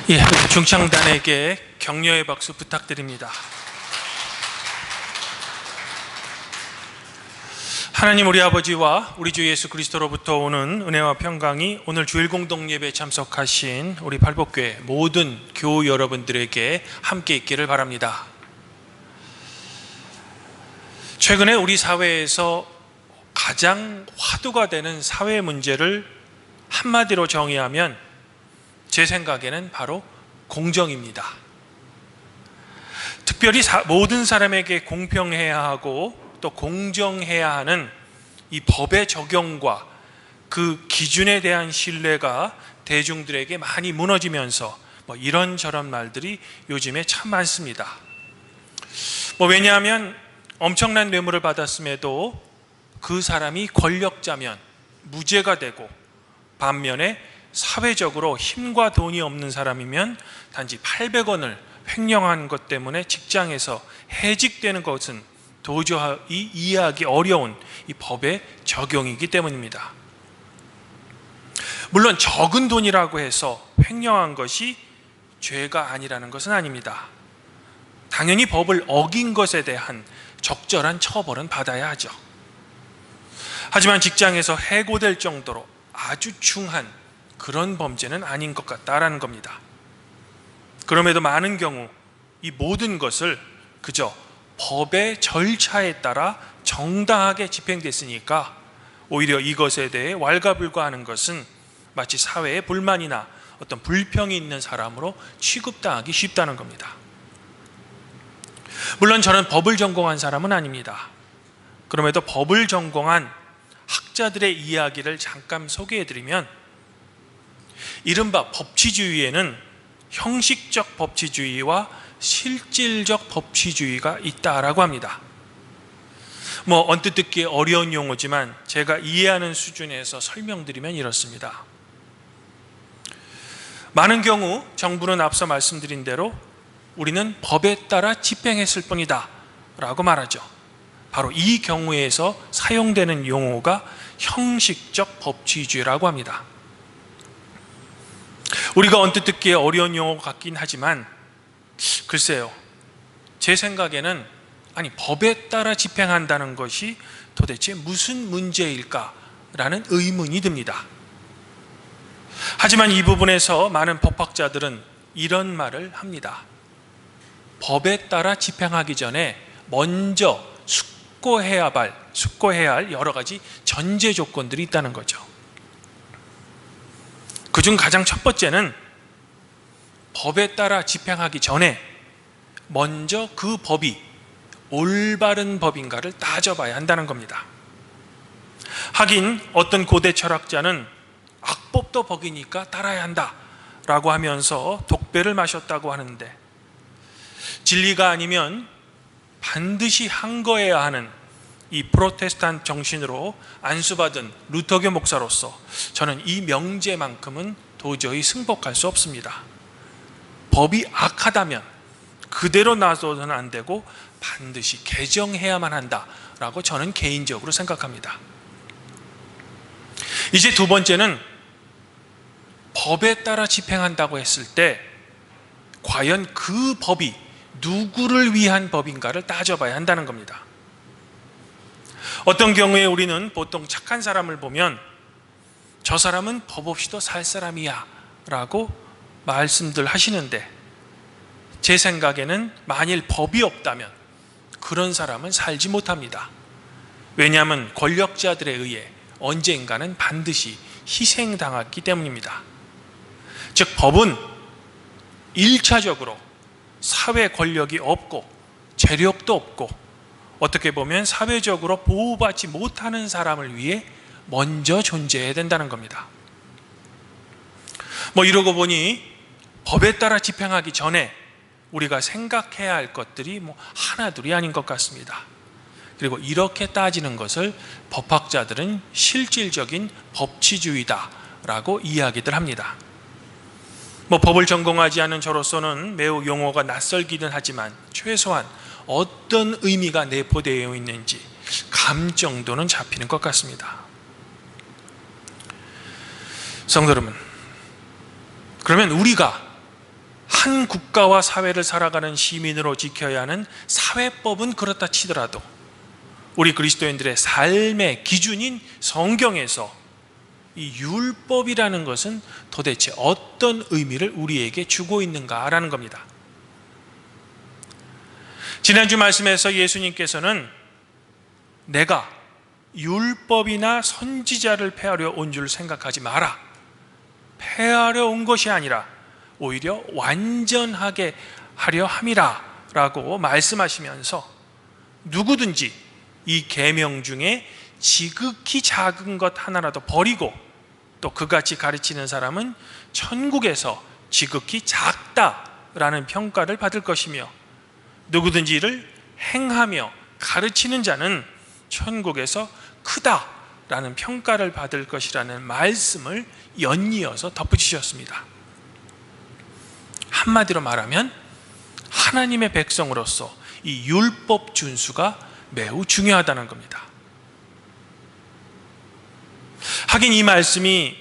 예, 중창단에게 격려의 박수 부탁드립니다. 하나님 우리 아버지와 우리 주 예수 그리스도로부터 오는 은혜와 평강이 오늘 주일 공동 예배에 참석하신 우리 팔복교회 모든 교우 여러분들에게 함께 있기를 바랍니다. 최근에 우리 사회에서 가장 화두가 되는 사회 문제를 한마디로 정의하면 제 생각에는 바로 공정입니다. 특별히 모든 사람에게 공평해야 하고 또 공정해야 하는 이 법의 적용과 그 기준에 대한 신뢰가 대중들에게 많이 무너지면서 이런저런 말들이 요즘에 참 많습니다. 왜냐하면 엄청난 뇌물을 받았음에도 그 사람이 권력자면 무죄가 되고, 반면에 사회적으로 힘과 돈이 없는 사람이면 단지 800원을 횡령한 것 때문에 직장에서 해직되는 것은 도저히 이해하기 어려운 이 법의 적용이기 때문입니다. 물론 적은 돈이라고 해서 횡령한 것이 죄가 아니라는 것은 아닙니다. 당연히 법을 어긴 것에 대한 적절한 처벌은 받아야 하죠. 하지만 직장에서 해고될 정도로 아주 중한 그런 범죄는 아닌 것 같다라는 겁니다. 그럼에도 많은 경우 이 모든 것을 그저 법의 절차에 따라 정당하게 집행됐으니까 오히려 이것에 대해 왈가불가하는 것은 마치 사회에 불만이나 어떤 불평이 있는 사람으로 취급당하기 쉽다는 겁니다. 물론 저는 법을 전공한 사람은 아닙니다. 그럼에도 법을 전공한 학자들의 이야기를 잠깐 소개해드리면, 이른바 법치주의에는 형식적 법치주의와 실질적 법치주의가 있다라고 합니다. 언뜻 듣기 어려운 용어지만 제가 이해하는 수준에서 설명드리면 이렇습니다. 많은 경우 정부는 앞서 말씀드린 대로 우리는 법에 따라 집행했을 뿐이다 라고 말하죠. 바로 이 경우에서 사용되는 용어가 형식적 법치주의라고 합니다. 우리가 언뜻 듣기에 어려운 용어 같긴 하지만 글쎄요, 제 생각에는 법에 따라 집행한다는 것이 도대체 무슨 문제일까라는 의문이 듭니다. 하지만 이 부분에서 많은 법학자들은 이런 말을 합니다. 법에 따라 집행하기 전에 먼저 숙고해야 할 여러 가지 전제 조건들이 있다는 거죠. 그중 가장 첫 번째는 법에 따라 집행하기 전에 먼저 그 법이 올바른 법인가를 따져봐야 한다는 겁니다. 하긴 어떤 고대 철학자는 악법도 법이니까 따라야 한다라고 하면서 독배를 마셨다고 하는데, 진리가 아니면 반드시 항거해야 하는 이 프로테스탄트 정신으로 안수받은 루터교 목사로서 저는 이 명제만큼은 도저히 승복할 수 없습니다. 법이 악하다면 그대로 놔둬서는 안 되고 반드시 개정해야만 한다라고 저는 개인적으로 생각합니다. 이제 두 번째는 법에 따라 집행한다고 했을 때 과연 그 법이 누구를 위한 법인가를 따져봐야 한다는 겁니다. 어떤 경우에 우리는 보통 착한 사람을 보면 저 사람은 법 없이도 살 사람이야 라고 말씀들 하시는데, 제 생각에는 만일 법이 없다면 그런 사람은 살지 못합니다. 왜냐하면 권력자들에 의해 언젠가는 반드시 희생당하기 때문입니다. 즉 법은 1차적으로 사회 권력이 없고 재력도 없고 어떻게 보면 사회적으로 보호받지 못하는 사람을 위해 먼저 존재해야 된다는 겁니다. 이러고 보니 법에 따라 집행하기 전에 우리가 생각해야 할 것들이 하나둘이 아닌 것 같습니다. 그리고 이렇게 따지는 것을 법학자들은 실질적인 법치주의다라고 이야기들 합니다. 법을 전공하지 않은 저로서는 매우 용어가 낯설기는 하지만 최소한 어떤 의미가 내포되어 있는지 감 정도는 잡히는 것 같습니다. 성도 여러분, 그러면 우리가 한 국가와 사회를 살아가는 시민으로 지켜야 하는 사회법은 그렇다 치더라도 우리 그리스도인들의 삶의 기준인 성경에서 이 율법이라는 것은 도대체 어떤 의미를 우리에게 주고 있는가라는 겁니다. 지난주 말씀에서 예수님께서는 내가 율법이나 선지자를 폐하려 온 줄 생각하지 마라. 폐하려 온 것이 아니라 오히려 완전하게 하려 함이라 라고 말씀하시면서 누구든지 이 계명 중에 지극히 작은 것 하나라도 버리고 또 그같이 가르치는 사람은 천국에서 지극히 작다라는 평가를 받을 것이며 누구든지 이를 행하며 가르치는 자는 천국에서 크다라는 평가를 받을 것이라는 말씀을 연이어서 덧붙이셨습니다. 한마디로 말하면 하나님의 백성으로서 이 율법 준수가 매우 중요하다는 겁니다. 하긴 이 말씀이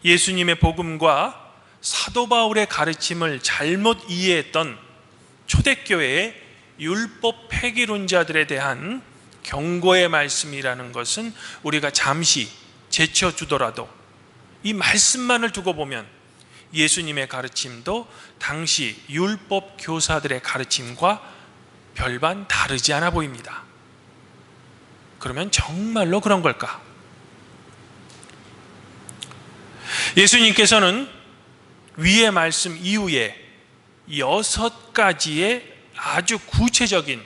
예수님의 복음과 사도 바울의 가르침을 잘못 이해했던 초대교회의 율법 폐기론자들에 대한 경고의 말씀이라는 것은 우리가 잠시 제쳐주더라도 이 말씀만을 두고 보면 예수님의 가르침도 당시 율법 교사들의 가르침과 별반 다르지 않아 보입니다. 그러면 정말로 그런 걸까? 예수님께서는 위의 말씀 이후에 6가지의 아주 구체적인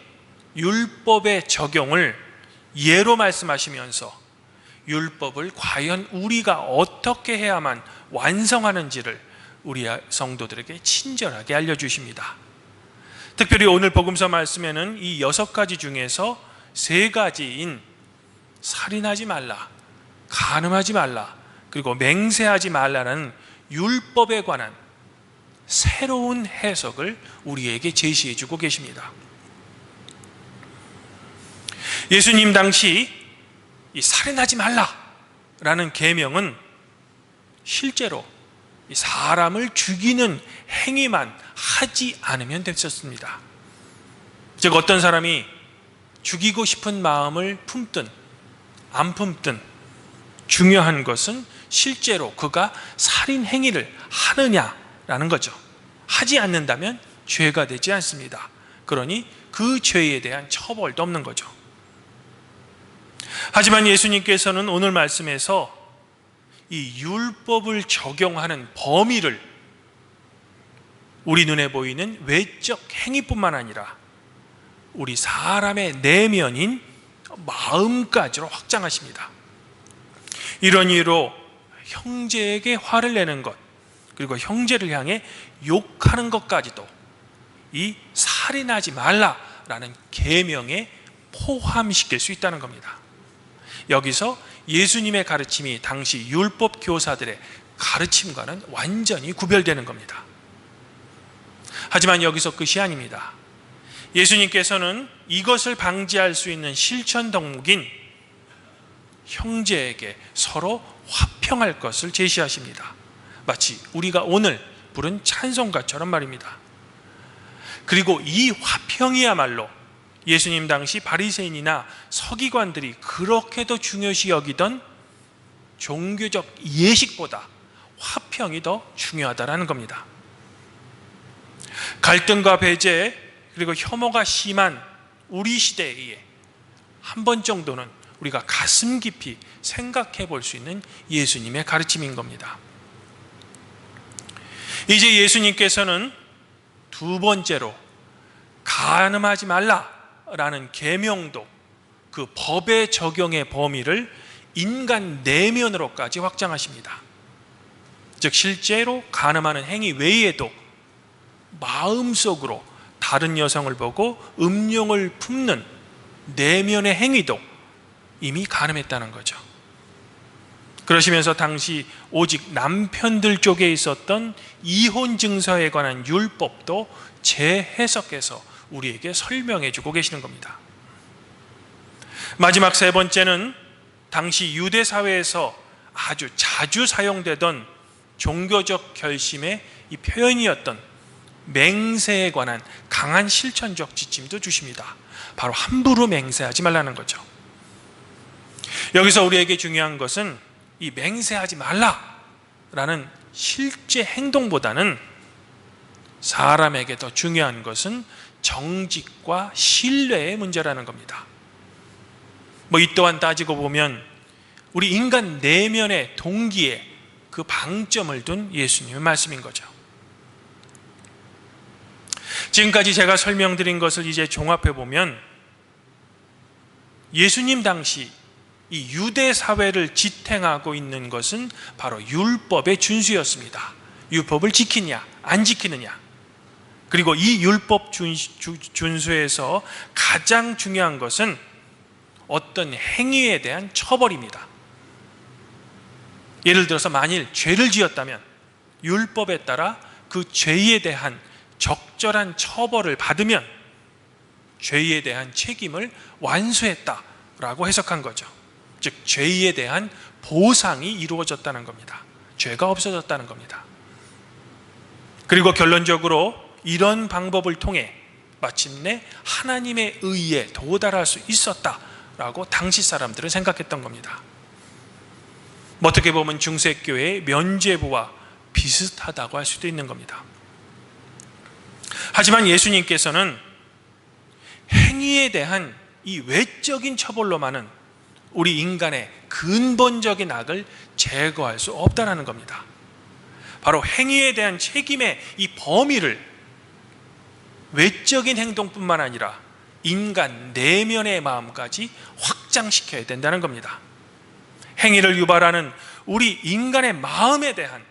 율법의 적용을 예로 말씀하시면서 율법을 과연 우리가 어떻게 해야만 완성하는지를 우리 성도들에게 친절하게 알려주십니다. 특별히 오늘 복음서 말씀에는 이 6가지 중에서 3가지인 살인하지 말라, 간음하지 말라, 그리고 맹세하지 말라는 율법에 관한 새로운 해석을 우리에게 제시해 주고 계십니다. 예수님 당시 이 살인하지 말라라는 계명은 실제로 이 사람을 죽이는 행위만 하지 않으면 됐었습니다. 즉 어떤 사람이 죽이고 싶은 마음을 품든 안 품든 중요한 것은 실제로 그가 살인 행위를 하느냐라는 거죠. 하지 않는다면 죄가 되지 않습니다. 그러니 그 죄에 대한 처벌도 없는 거죠. 하지만 예수님께서는 오늘 말씀에서 이 율법을 적용하는 범위를 우리 눈에 보이는 외적 행위뿐만 아니라 우리 사람의 내면인 마음까지로 확장하십니다. 이런 이유로 형제에게 화를 내는 것, 그리고 형제를 향해 욕하는 것까지도 이 살인하지 말라라는 계명에 포함시킬 수 있다는 겁니다. 여기서 예수님의 가르침이 당시 율법 교사들의 가르침과는 완전히 구별되는 겁니다. 하지만 여기서 끝이 아닙니다. 예수님께서는 이것을 방지할 수 있는 실천 덕목인 형제에게 서로 화평할 것을 제시하십니다. 마치 우리가 오늘 부른 찬송가처럼 말입니다. 그리고 이 화평이야말로 예수님 당시 바리새인이나 서기관들이 그렇게도 중요시 여기던 종교적 예식보다 화평이 더 중요하다는 겁니다. 갈등과 배제 그리고 혐오가 심한 우리 시대에 한 번 정도는 우리가 가슴 깊이 생각해 볼 수 있는 예수님의 가르침인 겁니다. 이제 예수님께서는 2번째로 간음하지 말라라는 계명도 그 법의 적용의 범위를 인간 내면으로까지 확장하십니다. 즉 실제로 간음하는 행위 외에도 마음속으로 다른 여성을 보고 음욕을 품는 내면의 행위도 이미 간음했다는 거죠. 그러시면서 당시 오직 남편들 쪽에 있었던 이혼 증서에 관한 율법도 재해석해서 우리에게 설명해 주고 계시는 겁니다. 마지막 3번째는 당시 유대 사회에서 아주 자주 사용되던 종교적 결심의 이 표현이었던 맹세에 관한 강한 실천적 지침도 주십니다. 바로 함부로 맹세하지 말라는 거죠. 여기서 우리에게 중요한 것은 이 맹세하지 말라라는 실제 행동보다는 사람에게 더 중요한 것은 정직과 신뢰의 문제라는 겁니다. 이 또한 따지고 보면 우리 인간 내면의 동기에 그 방점을 둔 예수님의 말씀인 거죠. 지금까지 제가 설명드린 것을 이제 종합해 보면 예수님 당시 이 유대 사회를 지탱하고 있는 것은 바로 율법의 준수였습니다. 율법을 지키느냐 안 지키느냐, 그리고 이 율법 준수에서 가장 중요한 것은 어떤 행위에 대한 처벌입니다. 예를 들어서 만일 죄를 지었다면 율법에 따라 그 죄에 대한 적절한 처벌을 받으면 죄에 대한 책임을 완수했다라고 해석한 거죠. 즉 죄에 대한 보상이 이루어졌다는 겁니다. 죄가 없어졌다는 겁니다. 그리고 결론적으로 이런 방법을 통해 마침내 하나님의 의에 도달할 수 있었다라고 당시 사람들은 생각했던 겁니다. 어떻게 보면 중세교회의 면죄부와 비슷하다고 할 수도 있는 겁니다. 하지만 예수님께서는 행위에 대한 이 외적인 처벌로만은 우리 인간의 근본적인 악을 제거할 수 없다는 겁니다. 바로 행위에 대한 책임의 이 범위를 외적인 행동뿐만 아니라 인간 내면의 마음까지 확장시켜야 된다는 겁니다. 행위를 유발하는 우리 인간의 마음에 대한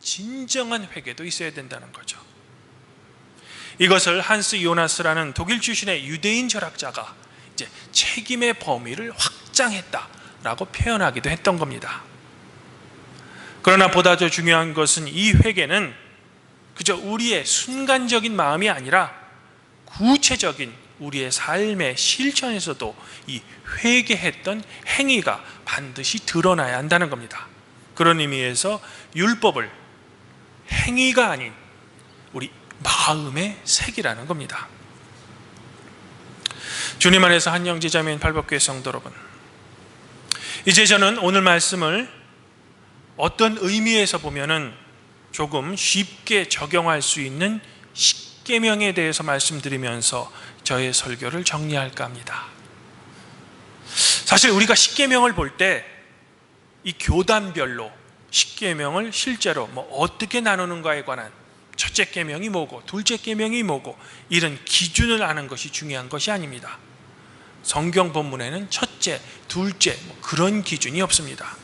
진정한 회개도 있어야 된다는 거죠. 이것을 한스 요나스라는 독일 출신의 유대인 철학자가 이제 책임의 범위를 확장했다라고 표현하기도 했던 겁니다. 그러나 보다 더 중요한 것은 이 회개는 그저 우리의 순간적인 마음이 아니라 구체적인 우리의 삶의 실천에서도 이 회개했던 행위가 반드시 드러나야 한다는 겁니다. 그런 의미에서 율법을 행위가 아닌 우리 마음의 색이라는 겁니다. 주님 안에서 한영제자매인 팔복교회 성도 여러분, 이제 저는 오늘 말씀을 어떤 의미에서 보면은 조금 쉽게 적용할 수 있는 십계명에 대해서 말씀드리면서 저의 설교를 정리할까 합니다. 사실 우리가 십계명을 볼 때 이 교단별로 십계명을 실제로 어떻게 나누는가에 관한 첫째 계명이 뭐고 둘째 계명이 뭐고 이런 기준을 아는 것이 중요한 것이 아닙니다. 성경 본문에는 첫째, 둘째 그런 기준이 없습니다.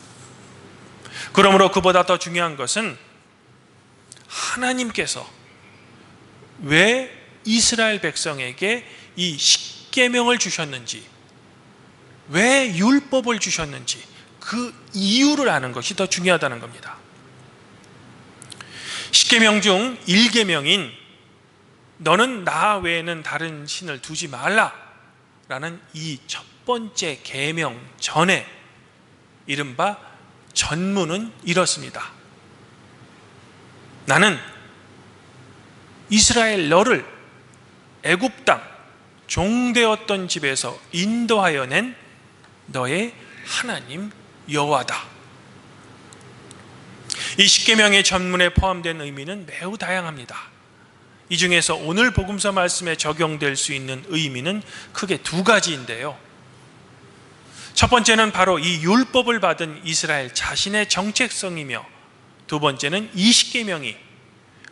그러므로 그보다 더 중요한 것은 하나님께서 왜 이스라엘 백성에게 이 십계명을 주셨는지, 왜 율법을 주셨는지 그 이유를 아는 것이 더 중요하다는 겁니다. 십계명 중 1계명인 너는 나 외에는 다른 신을 두지 말라 라는 이 첫 번째 계명 전에 이른바 전문은 이렇습니다. 나는 이스라엘 너를 애굽 땅 종되었던 집에서 인도하여 낸 너의 하나님 여호와다. 이 십계명의 전문에 포함된 의미는 매우 다양합니다. 이 중에서 오늘 복음서 말씀에 적용될 수 있는 의미는 크게 두 가지인데요. 첫 번째는 바로 이 율법을 받은 이스라엘 자신의 정체성이며, 두 번째는 이 십계명이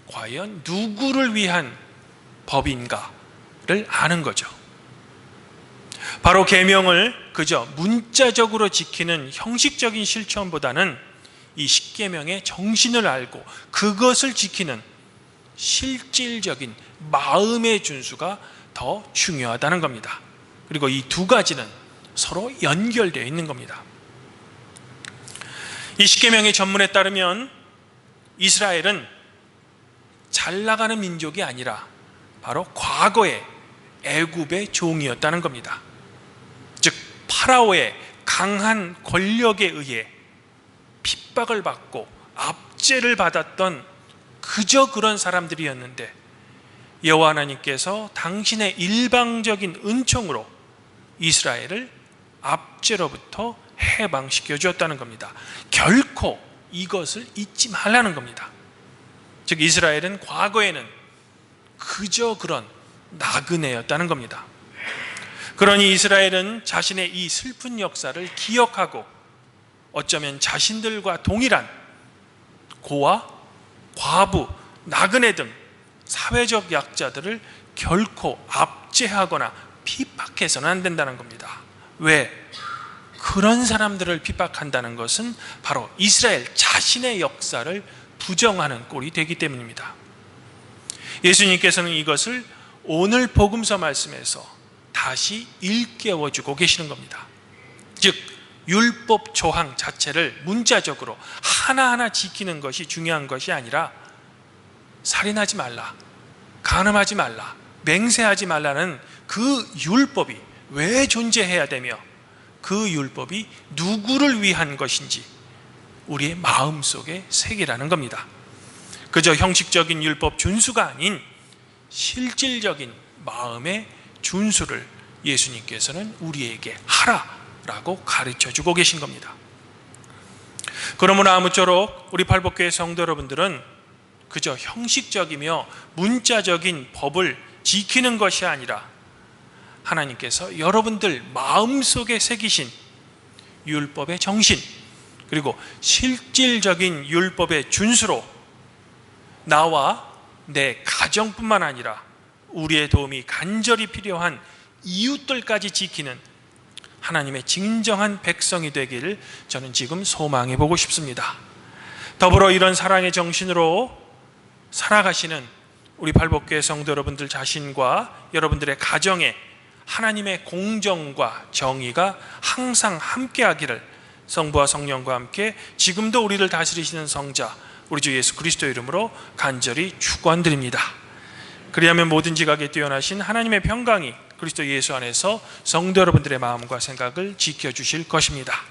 과연 누구를 위한 법인가를 아는 거죠. 바로 계명을 그저 문자적으로 지키는 형식적인 실천보다는 이 십계명의 정신을 알고 그것을 지키는 실질적인 마음의 준수가 더 중요하다는 겁니다. 그리고 이 두 가지는 서로 연결되어 있는 겁니다. 이 십계명의 전문에 따르면 이스라엘은 잘 나가는 민족이 아니라 바로 과거의 애굽의 종이었다는 겁니다. 즉 파라오의 강한 권력에 의해 핍박을 받고 압제를 받았던 그저 그런 사람들이었는데, 여호와 하나님께서 당신의 일방적인 은총으로 이스라엘을 압제로부터 해방시켜 주었다는 겁니다. 결코 이것을 잊지 말라는 겁니다. 즉 이스라엘은 과거에는 그저 그런 나그네였다는 겁니다. 그러니 이스라엘은 자신의 이 슬픈 역사를 기억하고 어쩌면 자신들과 동일한 고아, 과부, 나그네 등 사회적 약자들을 결코 압제하거나 핍박해서는 안 된다는 겁니다. 왜? 그런 사람들을 핍박한다는 것은 바로 이스라엘 자신의 역사를 부정하는 꼴이 되기 때문입니다. 예수님께서는 이것을 오늘 복음서 말씀에서 다시 일깨워주고 계시는 겁니다. 즉 율법 조항 자체를 문자적으로 하나하나 지키는 것이 중요한 것이 아니라 살인하지 말라, 간음하지 말라, 맹세하지 말라는 그 율법이 왜 존재해야 되며 그 율법이 누구를 위한 것인지 우리의 마음속에 새기라는 겁니다. 그저 형식적인 율법 준수가 아닌 실질적인 마음의 준수를 예수님께서는 우리에게 하라라고 가르쳐주고 계신 겁니다. 그러므로 아무쪼록 우리 팔복교회 성도 여러분들은 그저 형식적이며 문자적인 법을 지키는 것이 아니라 하나님께서 여러분들 마음속에 새기신 율법의 정신, 그리고 실질적인 율법의 준수로 나와 내 가정뿐만 아니라 우리의 도움이 간절히 필요한 이웃들까지 지키는 하나님의 진정한 백성이 되기를 저는 지금 소망해 보고 싶습니다. 더불어 이런 사랑의 정신으로 살아가시는 우리 팔복교회 성도 여러분들 자신과 여러분들의 가정에 하나님의 공정과 정의가 항상 함께하기를 성부와 성령과 함께 지금도 우리를 다스리시는 성자 우리 주 예수 그리스도 이름으로 간절히 축원드립니다. 그리하면 모든 지각에 뛰어나신 하나님의 평강이 그리스도 예수 안에서 성도 여러분들의 마음과 생각을 지켜주실 것입니다.